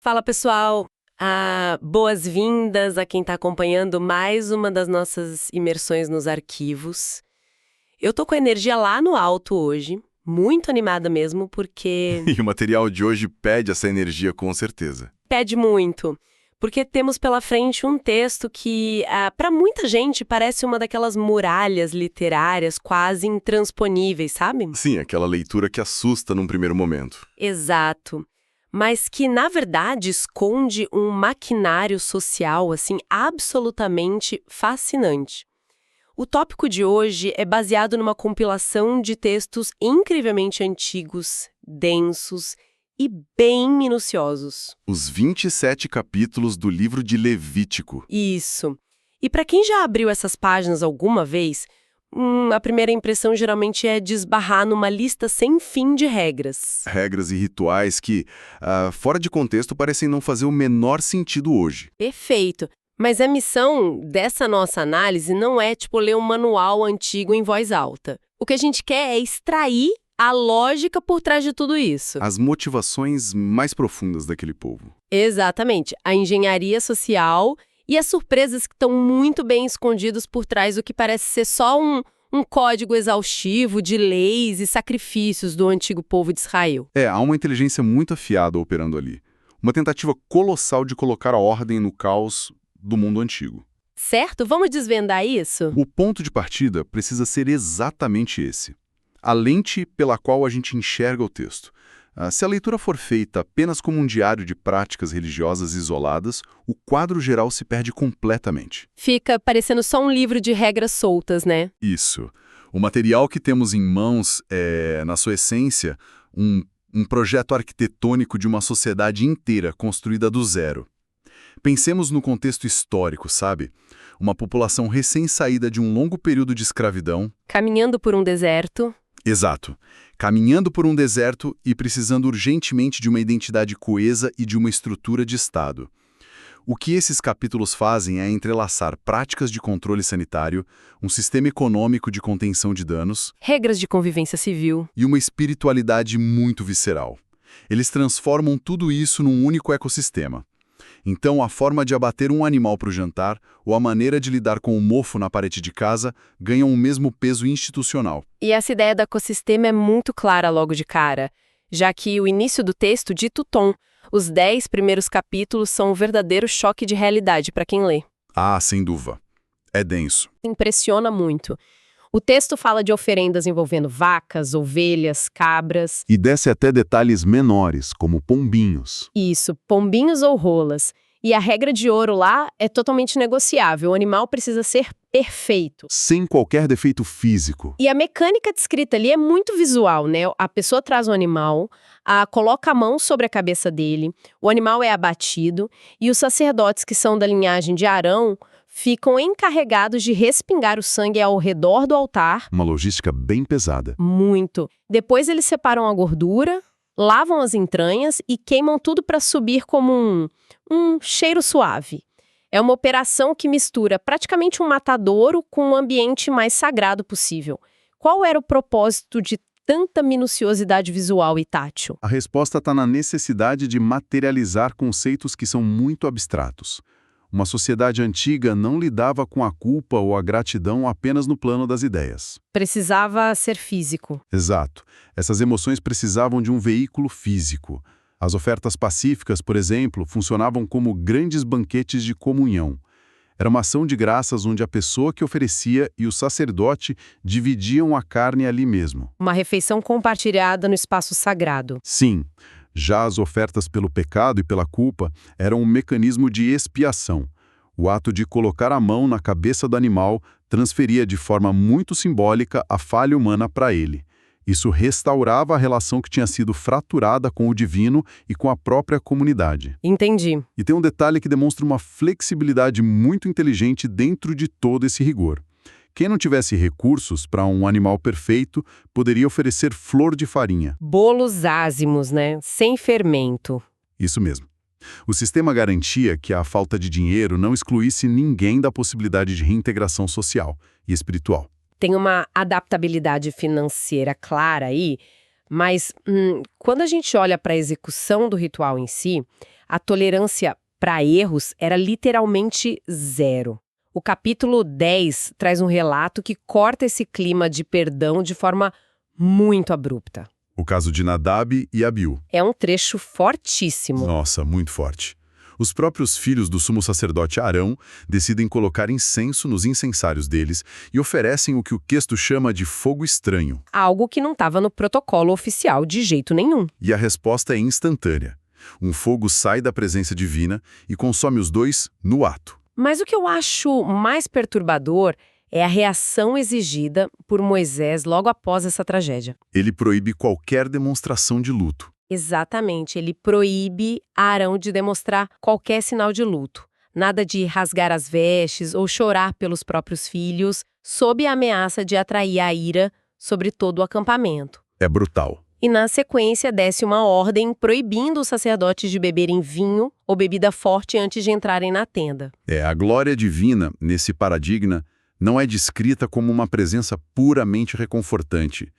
Fala, pessoal! Boas-vindas a quem está acompanhando mais uma das nossas imersões nos arquivos. Eu tô com a energia lá no alto hoje, muito animada mesmo, porque... E o material de hoje pede essa energia com certeza. Pede muito, porque temos pela frente um texto que, para muita gente, parece uma daquelas muralhas literárias quase intransponíveis, sabe? Sim, aquela leitura que assusta num primeiro momento. Exato. Mas que, na verdade, esconde um maquinário social, assim, absolutamente fascinante. O tópico de hoje é baseado numa compilação de textos incrivelmente antigos, densos e bem minuciosos. Os 27 capítulos do livro de Levítico. Isso. E para quem já abriu essas páginas alguma vez, a primeira impressão geralmente é de esbarrar numa lista sem fim de regras. Regras e rituais que, fora de contexto, parecem não fazer o menor sentido hoje. Perfeito. Mas a missão dessa nossa análise não é, ler um manual antigo em voz alta. O que a gente quer é extrair a lógica por trás de tudo isso. As motivações mais profundas daquele povo. Exatamente. A engenharia social e as surpresas que estão muito bem escondidas por trás do que parece ser só um código exaustivo de leis e sacrifícios do antigo povo de Israel. Há uma inteligência muito afiada operando ali. Uma tentativa colossal de colocar a ordem no caos do mundo antigo. Certo? Vamos desvendar isso? O ponto de partida precisa ser exatamente esse. A lente pela qual a gente enxerga o texto. Se a leitura for feita apenas como um diário de práticas religiosas isoladas, o quadro geral se perde completamente. Fica parecendo só um livro de regras soltas, né? Isso. O material que temos em mãos é, na sua essência, um projeto arquitetônico de uma sociedade inteira construída do zero. Pensemos no contexto histórico, sabe? Uma população recém-saída de um longo período de escravidão. Caminhando por um deserto. Exato. Caminhando por um deserto e precisando urgentemente de uma identidade coesa e de uma estrutura de Estado. O que esses capítulos fazem é entrelaçar práticas de controle sanitário, um sistema econômico de contenção de danos, regras de convivência civil e uma espiritualidade muito visceral. Eles transformam tudo isso num único ecossistema. Então, a forma de abater um animal para o jantar ou a maneira de lidar com o mofo na parede de casa ganham o mesmo peso institucional. E essa ideia do ecossistema é muito clara logo de cara, já que o início do texto dita o tom. Os 10 primeiros capítulos são um verdadeiro choque de realidade para quem lê. Sem dúvida. É denso. Impressiona muito. O texto fala de oferendas envolvendo vacas, ovelhas, cabras. E desce até detalhes menores, como pombinhos. Isso, pombinhos ou rolas. E a regra de ouro lá é totalmente negociável. O animal precisa ser perfeito. Sem qualquer defeito físico. E a mecânica descrita ali é muito visual, né? A pessoa traz o animal, coloca a mão sobre a cabeça dele, o animal é abatido e os sacerdotes que são da linhagem de Arão ficam encarregados de respingar o sangue ao redor do altar. Uma logística bem pesada. Muito. Depois eles separam a gordura, lavam as entranhas e queimam tudo para subir como um cheiro suave. É uma operação que mistura praticamente um matadouro com um ambiente mais sagrado possível. Qual era o propósito de tanta minuciosidade visual e tátil? A resposta está na necessidade de materializar conceitos que são muito abstratos. Uma sociedade antiga não lidava com a culpa ou a gratidão apenas no plano das ideias. Precisava ser físico. Exato. Essas emoções precisavam de um veículo físico. As ofertas pacíficas, por exemplo, funcionavam como grandes banquetes de comunhão. Era uma ação de graças onde a pessoa que oferecia e o sacerdote dividiam a carne ali mesmo. Uma refeição compartilhada no espaço sagrado. Sim. Já as ofertas pelo pecado e pela culpa eram um mecanismo de expiação. O ato de colocar a mão na cabeça do animal transferia de forma muito simbólica a falha humana para ele. Isso restaurava a relação que tinha sido fraturada com o divino e com a própria comunidade. Entendi. E tem um detalhe que demonstra uma flexibilidade muito inteligente dentro de todo esse rigor. Quem não tivesse recursos para um animal perfeito poderia oferecer flor de farinha. Bolos ázimos, né? Sem fermento. Isso mesmo. O sistema garantia que a falta de dinheiro não excluísse ninguém da possibilidade de reintegração social e espiritual. Tem uma adaptabilidade financeira clara aí, mas quando a gente olha para a execução do ritual em si, A tolerância para erros era literalmente zero. O capítulo 10 traz um relato que corta esse clima de perdão de forma muito abrupta. O caso de Nadab e Abiú. É um trecho fortíssimo. Nossa, muito forte. Os próprios filhos do sumo sacerdote Arão decidem colocar incenso nos incensários deles e oferecem o que o texto chama de fogo estranho. Algo que não estava no protocolo oficial de jeito nenhum. E a resposta é instantânea. Um fogo sai da presença divina e consome os dois no ato. Mas o que eu acho mais perturbador é a reação exigida por Moisés logo após essa tragédia. Ele proíbe qualquer demonstração de luto. Exatamente, ele proíbe Arão de demonstrar qualquer sinal de luto. Nada de rasgar as vestes ou chorar pelos próprios filhos, sob a ameaça de atrair a ira sobre todo o acampamento. É brutal. E na sequência desce uma ordem proibindo os sacerdotes de beberem vinho ou bebida forte antes de entrarem na tenda. A glória divina, nesse paradigma, não é descrita como uma presença puramente reconfortante.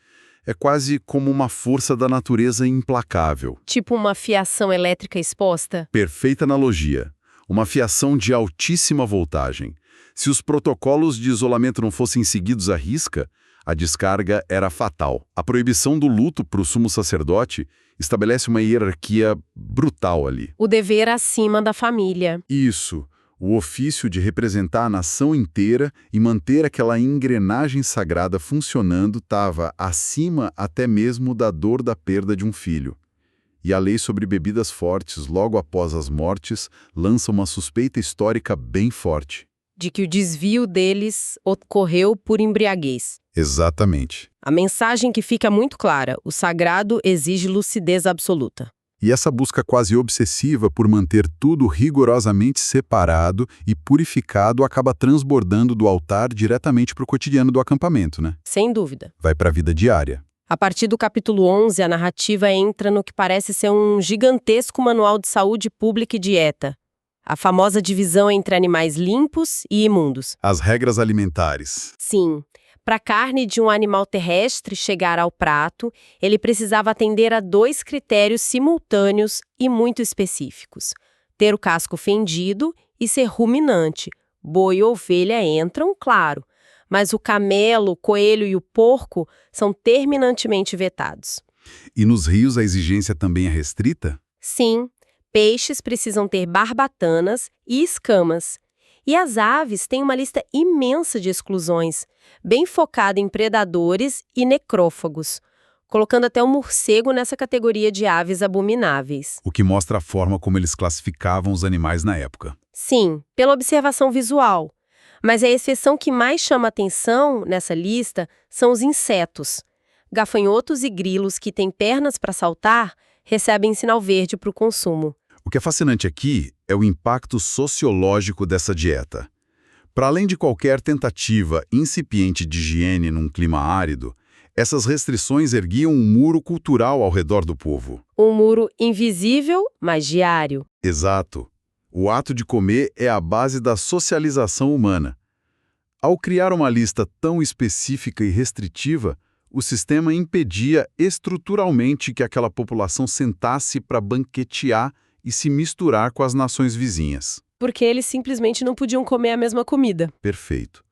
É quase como uma força da natureza implacável. Tipo uma fiação elétrica exposta? Perfeita analogia. Uma fiação de altíssima voltagem. Se os protocolos de isolamento não fossem seguidos à risca, a descarga era fatal. A proibição do luto para o sumo sacerdote estabelece uma hierarquia brutal ali. O dever acima da família. Isso. O ofício de representar a nação inteira e manter aquela engrenagem sagrada funcionando estava acima até mesmo da dor da perda de um filho. E a lei sobre bebidas fortes, logo após as mortes, lança uma suspeita histórica bem forte. De que o desvio deles ocorreu por embriaguez. Exatamente. A mensagem que fica muito clara: o sagrado exige lucidez absoluta. E essa busca quase obsessiva por manter tudo rigorosamente separado e purificado acaba transbordando do altar diretamente para o cotidiano do acampamento, né? Sem dúvida. Vai para a vida diária. A partir do capítulo 11, a narrativa entra no que parece ser um gigantesco manual de saúde pública e dieta. A famosa divisão entre animais limpos e imundos. As regras alimentares. Sim. Para a carne de um animal terrestre chegar ao prato, ele precisava atender a 2 critérios simultâneos e muito específicos: ter o casco fendido e ser ruminante. Boi e ovelha entram, claro, mas o camelo, o coelho e o porco são terminantemente vetados. E nos rios a exigência também é restrita? Sim, peixes precisam ter barbatanas e escamas. E as aves têm uma lista imensa de exclusões, bem focada em predadores e necrófagos, colocando até o morcego nessa categoria de aves abomináveis. O que mostra a forma como eles classificavam os animais na época. Sim, pela observação visual. Mas a exceção que mais chama atenção nessa lista são os insetos. Gafanhotos e grilos que têm pernas para saltar recebem sinal verde para o consumo. O que é fascinante aqui é o impacto sociológico dessa dieta. Para além de qualquer tentativa incipiente de higiene num clima árido, essas restrições erguiam um muro cultural ao redor do povo. Um muro invisível, mas diário. Exato. O ato de comer é a base da socialização humana. Ao criar uma lista tão específica e restritiva, o sistema impedia estruturalmente que aquela população sentasse para banquetear e se misturar com as nações vizinhas. Porque eles simplesmente não podiam comer a mesma comida. Perfeito.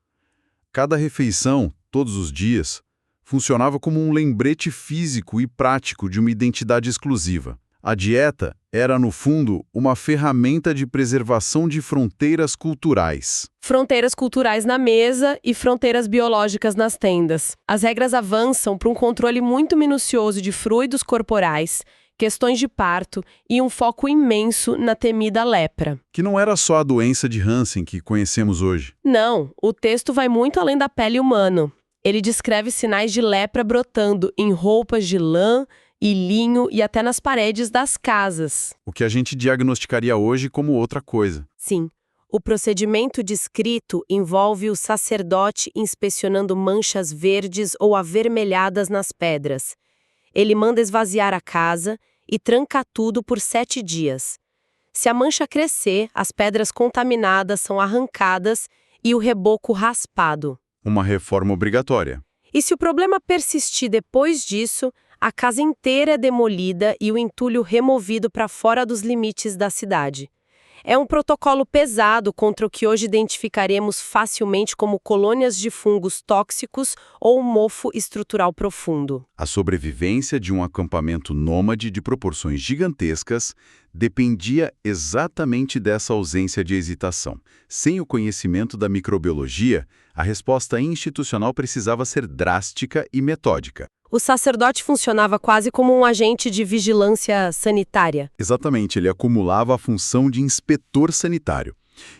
Cada refeição, todos os dias, funcionava como um lembrete físico e prático de uma identidade exclusiva. A dieta era, no fundo, uma ferramenta de preservação de fronteiras culturais. Fronteiras culturais na mesa e fronteiras biológicas nas tendas. As regras avançam para um controle muito minucioso de fluidos corporais, questões de parto e um foco imenso na temida lepra. Que não era só a doença de Hansen que conhecemos hoje. Não, o texto vai muito além da pele humana. Ele descreve sinais de lepra brotando em roupas de lã e linho e até nas paredes das casas. O que a gente diagnosticaria hoje como outra coisa. Sim. O procedimento descrito envolve o sacerdote inspecionando manchas verdes ou avermelhadas nas pedras. Ele manda esvaziar a casa e tranca tudo por 7 dias. Se a mancha crescer, as pedras contaminadas são arrancadas e o reboco raspado. Uma reforma obrigatória. E se o problema persistir depois disso, a casa inteira é demolida e o entulho removido para fora dos limites da cidade. É um protocolo pesado contra o que hoje identificaremos facilmente como colônias de fungos tóxicos ou mofo estrutural profundo. A sobrevivência de um acampamento nômade de proporções gigantescas dependia exatamente dessa ausência de hesitação. Sem o conhecimento da microbiologia, a resposta institucional precisava ser drástica e metódica. O sacerdote funcionava quase como um agente de vigilância sanitária. Exatamente, ele acumulava a função de inspetor sanitário.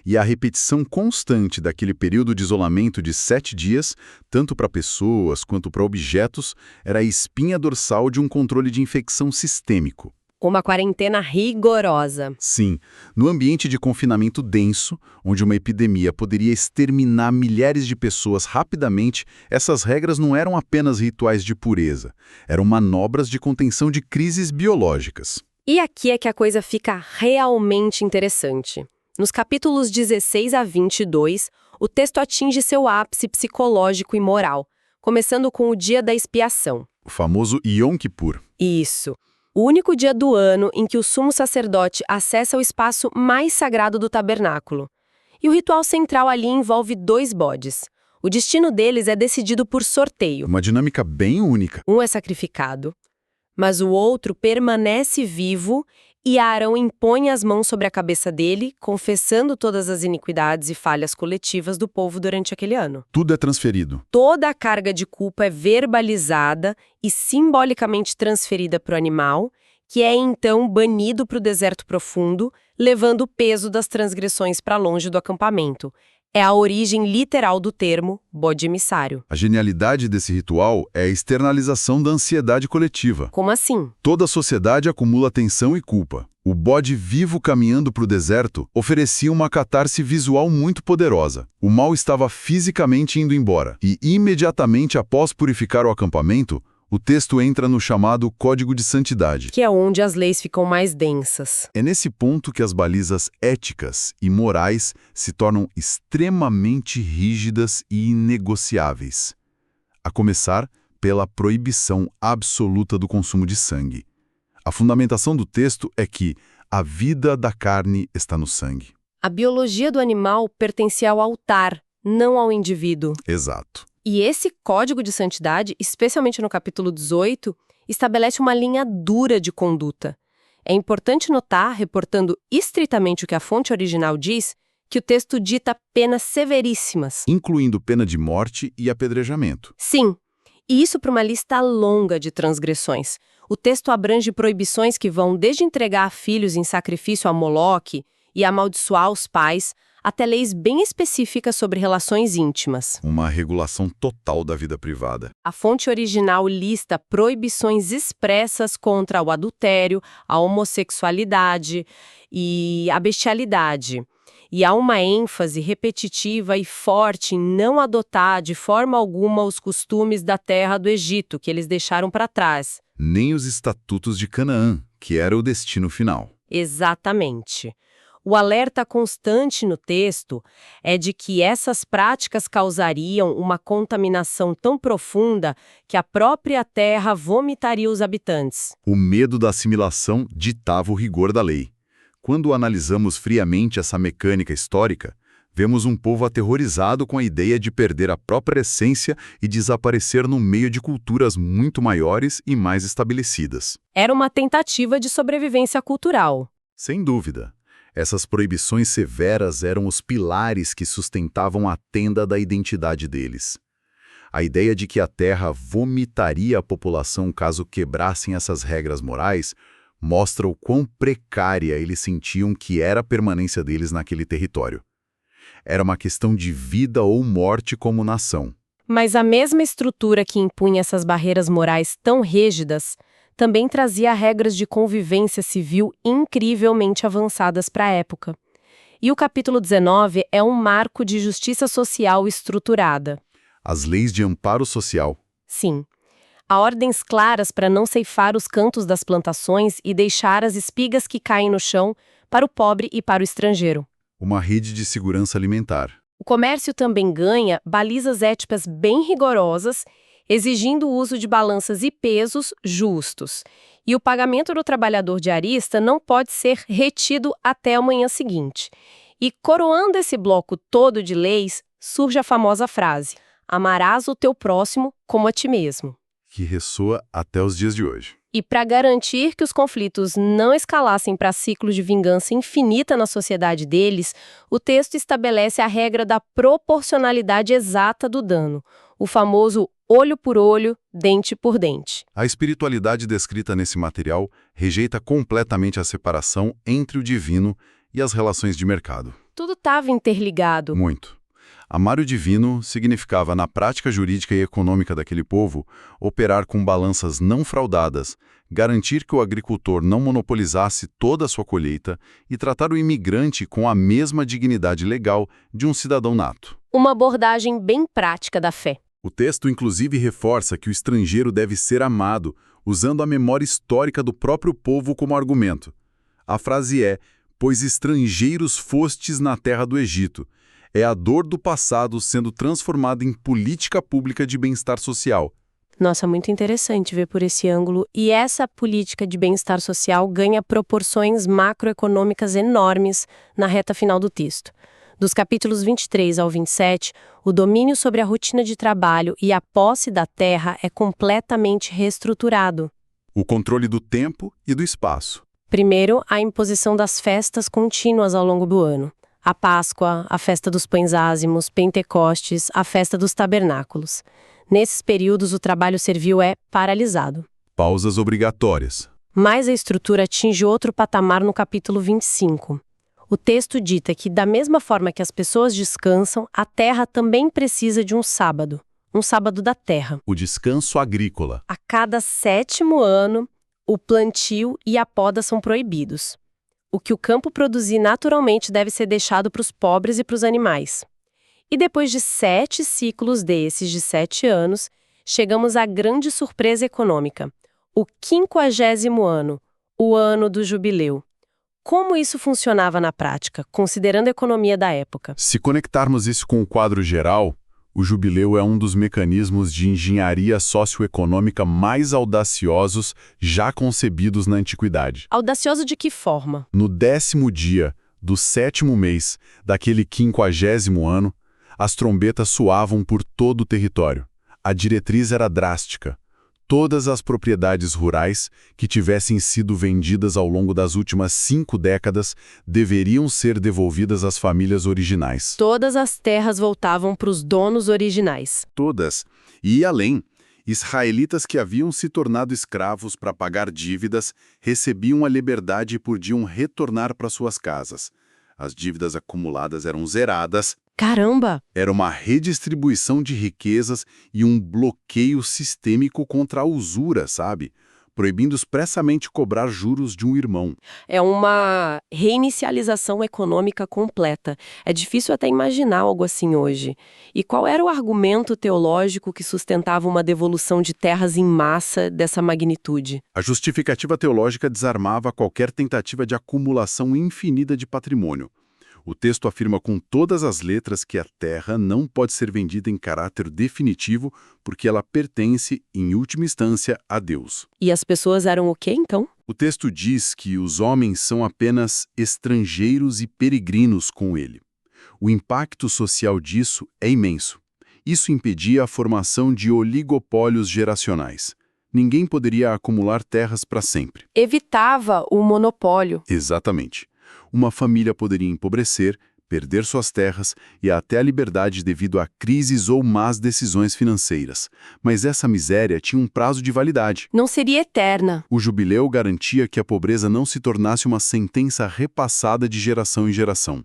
E a repetição constante daquele período de isolamento de 7 dias, tanto para pessoas quanto para objetos, era a espinha dorsal de um controle de infecção sistêmico. Uma quarentena rigorosa. Sim, no ambiente de confinamento denso, onde uma epidemia poderia exterminar milhares de pessoas rapidamente, essas regras não eram apenas rituais de pureza, eram manobras de contenção de crises biológicas. E aqui é que a coisa fica realmente interessante. Nos capítulos 16 a 22, o texto atinge seu ápice psicológico e moral, começando com o dia da expiação. O famoso Yom Kippur. Isso. O único dia do ano em que o sumo sacerdote acessa o espaço mais sagrado do tabernáculo. E o ritual central ali envolve 2 bodes. O destino deles é decidido por sorteio. Uma dinâmica bem única. Um é sacrificado, mas o outro permanece vivo e Arão impõe as mãos sobre a cabeça dele, confessando todas as iniquidades e falhas coletivas do povo durante aquele ano. Tudo é transferido. Toda a carga de culpa é verbalizada e simbolicamente transferida para o animal, que é então banido para o deserto profundo, levando o peso das transgressões para longe do acampamento. É a origem literal do termo bode emissário. A genialidade desse ritual é a externalização da ansiedade coletiva. Como assim? Toda a sociedade acumula tensão e culpa. O bode vivo caminhando para o deserto oferecia uma catarse visual muito poderosa. O mal estava fisicamente indo embora. E imediatamente após purificar o acampamento, o texto entra no chamado Código de Santidade. Que é onde as leis ficam mais densas. É nesse ponto que as balizas éticas e morais se tornam extremamente rígidas e inegociáveis. A começar pela proibição absoluta do consumo de sangue. A fundamentação do texto é que a vida da carne está no sangue. A biologia do animal pertencia ao altar, não ao indivíduo. Exato. E esse código de santidade, especialmente no capítulo 18, estabelece uma linha dura de conduta. É importante notar, reportando estritamente o que a fonte original diz, que o texto dita penas severíssimas. Incluindo pena de morte e apedrejamento. Sim, e isso para uma lista longa de transgressões. O texto abrange proibições que vão desde entregar filhos em sacrifício a Moloque e amaldiçoar os pais, até leis bem específicas sobre relações íntimas. Uma regulação total da vida privada. A fonte original lista proibições expressas contra o adultério, a homossexualidade e a bestialidade. E há uma ênfase repetitiva e forte em não adotar de forma alguma os costumes da terra do Egito que eles deixaram para trás. Nem os estatutos de Canaã, que era o destino final. Exatamente. O alerta constante no texto é de que essas práticas causariam uma contaminação tão profunda que a própria terra vomitaria os habitantes. O medo da assimilação ditava o rigor da lei. Quando analisamos friamente essa mecânica histórica, vemos um povo aterrorizado com a ideia de perder a própria essência e desaparecer no meio de culturas muito maiores e mais estabelecidas. Era uma tentativa de sobrevivência cultural. Sem dúvida. Essas proibições severas eram os pilares que sustentavam a tenda da identidade deles. A ideia de que a terra vomitaria a população caso quebrassem essas regras morais mostra o quão precária eles sentiam que era a permanência deles naquele território. Era uma questão de vida ou morte como nação. Mas a mesma estrutura que impunha essas barreiras morais tão rígidas também trazia regras de convivência civil incrivelmente avançadas para a época. E o capítulo 19 é um marco de justiça social estruturada. As leis de amparo social. Sim. Há ordens claras para não ceifar os cantos das plantações e deixar as espigas que caem no chão para o pobre e para o estrangeiro. Uma rede de segurança alimentar. O comércio também ganha balizas éticas bem rigorosas, exigindo o uso de balanças e pesos justos. E o pagamento do trabalhador diarista não pode ser retido até a manhã seguinte. E coroando esse bloco todo de leis, surge a famosa frase: amarás o teu próximo como a ti mesmo. Que ressoa até os dias de hoje. E para garantir que os conflitos não escalassem para ciclos de vingança infinita na sociedade deles, o texto estabelece a regra da proporcionalidade exata do dano, o famoso olho por olho, dente por dente. A espiritualidade descrita nesse material rejeita completamente a separação entre o divino e as relações de mercado. Tudo estava interligado. Muito. Amar o divino significava, na prática jurídica e econômica daquele povo, operar com balanças não fraudadas, garantir que o agricultor não monopolizasse toda a sua colheita e tratar o imigrante com a mesma dignidade legal de um cidadão nato. Uma abordagem bem prática da fé. O texto, inclusive, reforça que o estrangeiro deve ser amado, usando a memória histórica do próprio povo como argumento. A frase é: pois estrangeiros fostes na terra do Egito. É a dor do passado sendo transformada em política pública de bem-estar social. Nossa, muito interessante ver por esse ângulo. E essa política de bem-estar social ganha proporções macroeconômicas enormes na reta final do texto. Dos capítulos 23 ao 27, o domínio sobre a rotina de trabalho e a posse da terra é completamente reestruturado. O controle do tempo e do espaço. Primeiro, a imposição das festas contínuas ao longo do ano. A Páscoa, a festa dos pães ázimos, Pentecostes, a festa dos tabernáculos. Nesses períodos, o trabalho servil é paralisado. Pausas obrigatórias. Mas a estrutura atinge outro patamar no capítulo 25. O texto dita que, da mesma forma que as pessoas descansam, a terra também precisa de um sábado da terra. O descanso agrícola. A cada 7º ano, o plantio e a poda são proibidos. O que o campo produzir naturalmente deve ser deixado para os pobres e para os animais. E depois de 7 ciclos desses de 7 anos, chegamos à grande surpresa econômica. O 50º ano, o ano do jubileu. Como isso funcionava na prática, considerando a economia da época? Se conectarmos isso com o quadro geral, o jubileu é um dos mecanismos de engenharia socioeconômica mais audaciosos já concebidos na antiguidade. Audacioso de que forma? No 10º dia do 7º mês daquele 50º ano, as trombetas soavam por todo o território. A diretriz era drástica. Todas as propriedades rurais que tivessem sido vendidas ao longo das últimas 5 décadas deveriam ser devolvidas às famílias originais. Todas as terras voltavam para os donos originais. Todas. E além, israelitas que haviam se tornado escravos para pagar dívidas recebiam a liberdade e podiam retornar para suas casas. As dívidas acumuladas eram zeradas. Caramba! Era uma redistribuição de riquezas e um bloqueio sistêmico contra a usura, sabe? Proibindo expressamente cobrar juros de um irmão. É uma reinicialização econômica completa. É difícil até imaginar algo assim hoje. E qual era o argumento teológico que sustentava uma devolução de terras em massa dessa magnitude? A justificativa teológica desarmava qualquer tentativa de acumulação infinita de patrimônio. O texto afirma com todas as letras que a terra não pode ser vendida em caráter definitivo porque ela pertence, em última instância, a Deus. E as pessoas eram o quê, então? O texto diz que os homens são apenas estrangeiros e peregrinos com ele. O impacto social disso é imenso. Isso impedia a formação de oligopólios geracionais. Ninguém poderia acumular terras para sempre. Evitava o monopólio. Exatamente. Uma família poderia empobrecer, perder suas terras e até a liberdade devido a crises ou más decisões financeiras. Mas essa miséria tinha um prazo de validade. Não seria eterna. O jubileu garantia que a pobreza não se tornasse uma sentença repassada de geração em geração.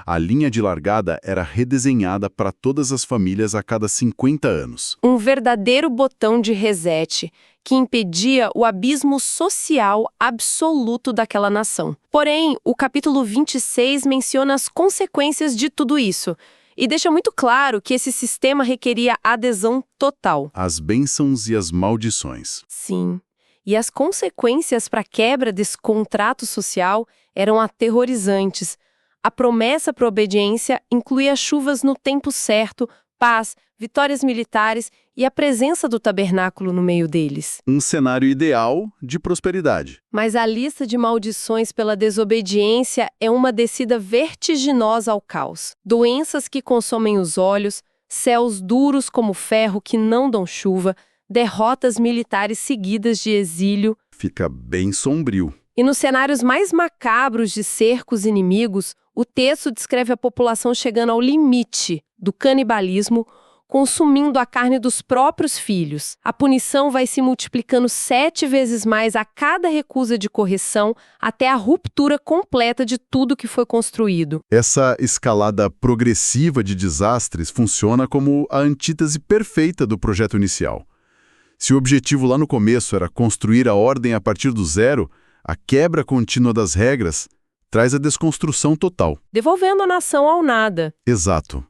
A linha de largada era redesenhada para todas as famílias a cada 50 anos. Um verdadeiro botão de reset que impedia o abismo social absoluto daquela nação. Porém, o capítulo 26 menciona as consequências de tudo isso e deixa muito claro que esse sistema requeria adesão total. As bênçãos e as maldições. Sim. E as consequências para a quebra desse contrato social eram aterrorizantes. A promessa para a obediência incluía chuvas no tempo certo, paz, vitórias militares e a presença do tabernáculo no meio deles. Um cenário ideal de prosperidade. Mas a lista de maldições pela desobediência é uma descida vertiginosa ao caos. Doenças que consomem os olhos, céus duros como ferro que não dão chuva, derrotas militares seguidas de exílio. Fica bem sombrio. E nos cenários mais macabros de cercos inimigos, o texto descreve a população chegando ao limite do canibalismo, consumindo a carne dos próprios filhos. A punição vai se multiplicando 7 vezes mais a cada recusa de correção, até a ruptura completa de tudo que foi construído. Essa escalada progressiva de desastres funciona como a antítese perfeita do projeto inicial. Se o objetivo lá no começo era construir a ordem a partir do zero, a quebra contínua das regras traz a desconstrução total. Devolvendo a nação ao nada. Exato.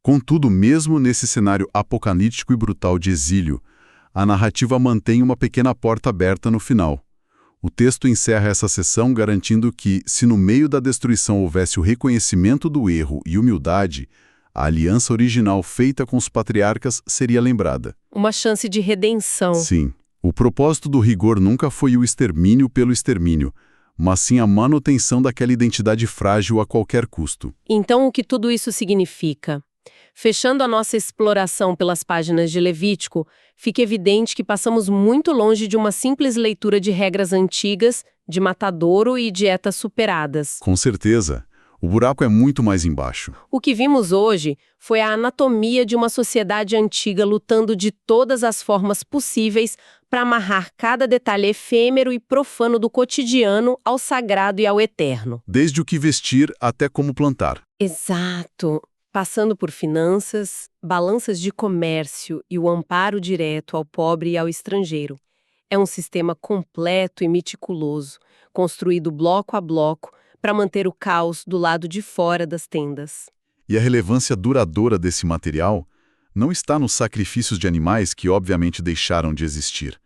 Contudo, mesmo nesse cenário apocalíptico e brutal de exílio, a narrativa mantém uma pequena porta aberta no final. O texto encerra essa sessão garantindo que, se no meio da destruição houvesse o reconhecimento do erro e humildade, a aliança original feita com os patriarcas seria lembrada. Uma chance de redenção. Sim. O propósito do rigor nunca foi o extermínio pelo extermínio, mas sim a manutenção daquela identidade frágil a qualquer custo. Então, o que tudo isso significa? Fechando a nossa exploração pelas páginas de Levítico, fica evidente que passamos muito longe de uma simples leitura de regras antigas, de matadouro e dietas superadas. Com certeza. O buraco é muito mais embaixo. O que vimos hoje foi a anatomia de uma sociedade antiga lutando de todas as formas possíveis para amarrar cada detalhe efêmero e profano do cotidiano ao sagrado e ao eterno. Desde o que vestir até como plantar. Exato. Passando por finanças, balanças de comércio e o amparo direto ao pobre e ao estrangeiro. É um sistema completo e meticuloso, construído bloco a bloco, para manter o caos do lado de fora das tendas. E a relevância duradoura desse material não está nos sacrifícios de animais que obviamente deixaram de existir,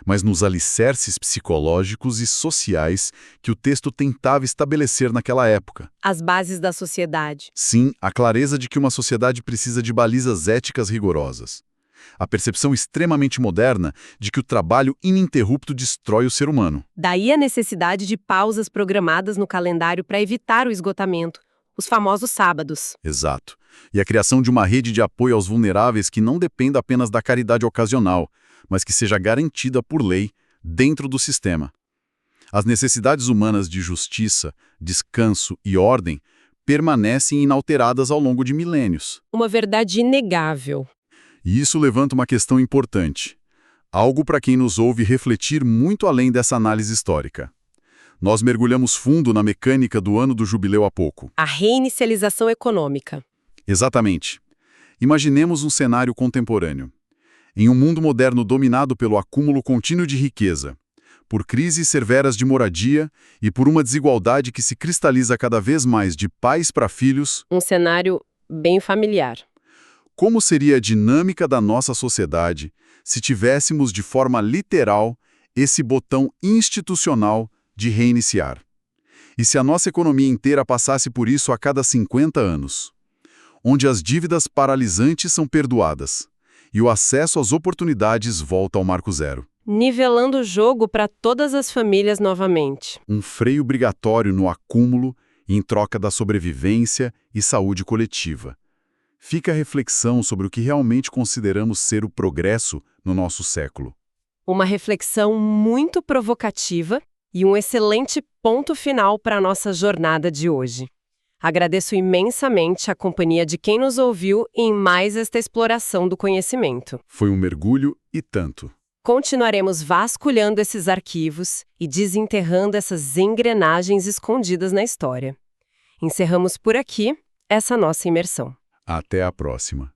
mas nos alicerces psicológicos e sociais que o texto tentava estabelecer naquela época. As bases da sociedade. Sim, a clareza de que uma sociedade precisa de balizas éticas rigorosas. A percepção extremamente moderna de que o trabalho ininterrupto destrói o ser humano. Daí a necessidade de pausas programadas no calendário para evitar o esgotamento, os famosos sábados. Exato. E a criação de uma rede de apoio aos vulneráveis que não dependa apenas da caridade ocasional, mas que seja garantida por lei dentro do sistema. As necessidades humanas de justiça, descanso e ordem permanecem inalteradas ao longo de milênios. Uma verdade inegável. E isso levanta uma questão importante, algo para quem nos ouve refletir muito além dessa análise histórica. Nós mergulhamos fundo na mecânica do ano do jubileu há pouco. A reinicialização econômica. Exatamente. Imaginemos um cenário contemporâneo. Em um mundo moderno dominado pelo acúmulo contínuo de riqueza, por crises severas de moradia e por uma desigualdade que se cristaliza cada vez mais de pais para filhos. Um cenário bem familiar. Como seria a dinâmica da nossa sociedade se tivéssemos de forma literal esse botão institucional de reiniciar? E se a nossa economia inteira passasse por isso a cada 50 anos? Onde as dívidas paralisantes são perdoadas e o acesso às oportunidades volta ao marco zero. Nivelando o jogo para todas as famílias novamente. Um freio obrigatório no acúmulo em troca da sobrevivência e saúde coletiva. Fica a reflexão sobre o que realmente consideramos ser o progresso no nosso século. Uma reflexão muito provocativa e um excelente ponto final para a nossa jornada de hoje. Agradeço imensamente a companhia de quem nos ouviu em mais esta exploração do conhecimento. Foi um mergulho e tanto. Continuaremos vasculhando esses arquivos e desenterrando essas engrenagens escondidas na história. Encerramos por aqui essa nossa imersão. Até a próxima.